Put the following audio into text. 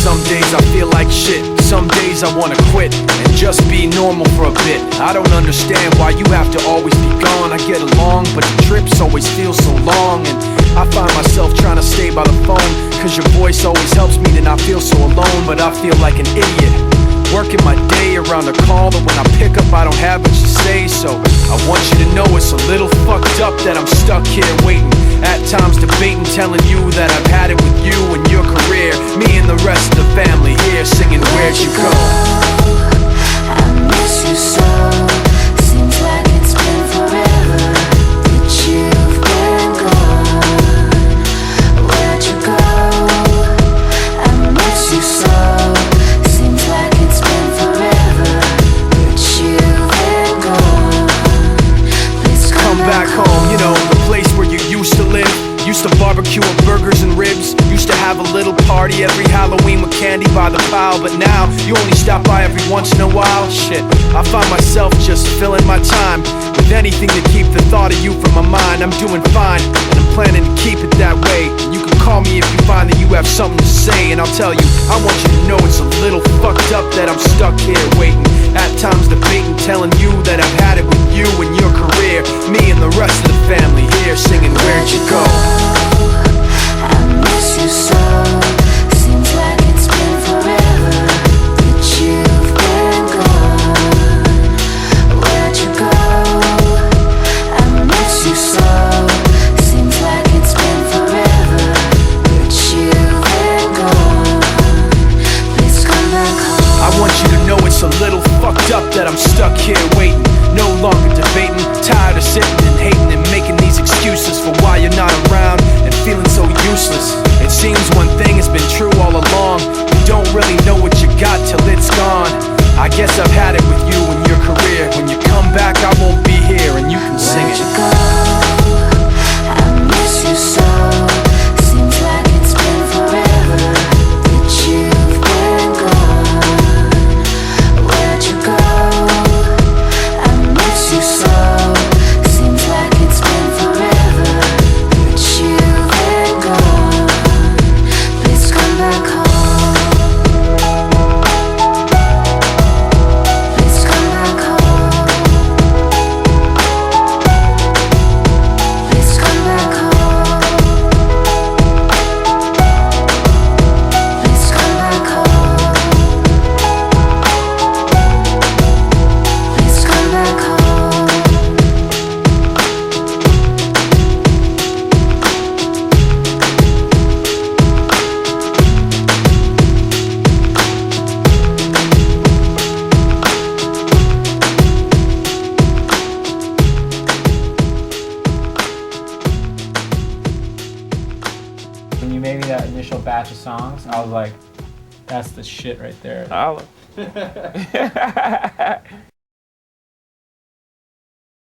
Some days I feel like shit, some days I wanna quit and just be normal for a bit. I don't understand why you have to always be gone. I get along, but the trips always feel so long. And I find myself trying to stay by the phone, cause your voice always helps me to not feel so alone. But I feel like an idiot, working my day around a call that when I pick up I don't have much to say. So I want you to know it's a little fucked up that I'm stuck here waiting, at times debating, telling you that I've had it with you and your career. Me and the rest of the family here singing Where'd You Go? I miss you so. Seems like it's been forever that you've been gone. Where'd you go? I miss you so. Seems like it's been forever that you've been gone. Please come Back home, you know, the place where you used to live. Used to barbecue and burgers and ribs. Used to have a little party every Halloween with candy by the pile. But now, you only stop by every once in a while. Shit, I find myself just filling my time with anything to keep the thought of you from my mind. I'm doing fine, and I'm planning to keep it that way. You can call me if you find that you have something to say, and I'll tell you, I want you to know it's a little fucked up that I'm stuck here waiting, at times debating, telling you that I've had it with you and your career. Me and the rest of the family here singing Where'd You Go? I miss you so. Seems like it's been forever that you've been gone. Where'd you go? I miss you so. Seems like it's been forever that you've been gone. Please come back home. I want you to know it's a little fucked up that I'm stuck here waiting, no longer debating, tired of sitting and hating and making these excuses for why you're not around and feeling so useless. It seems one thing has been true all along: you don't really know what you got till it's gone. I guess I've had it with you and your career. When you come back I won't be here and you can sing Where'd it. you go? I miss you so. Seems like it's been forever that you've been gone. Where'd you go? I miss you so. Seems like it's been forever that you've been gone. Please come back home. Please come back home. Please come back home. Please come back home. Please come back home. When you made me that initial batch of songs, I was like, that's the shit right there. Holla.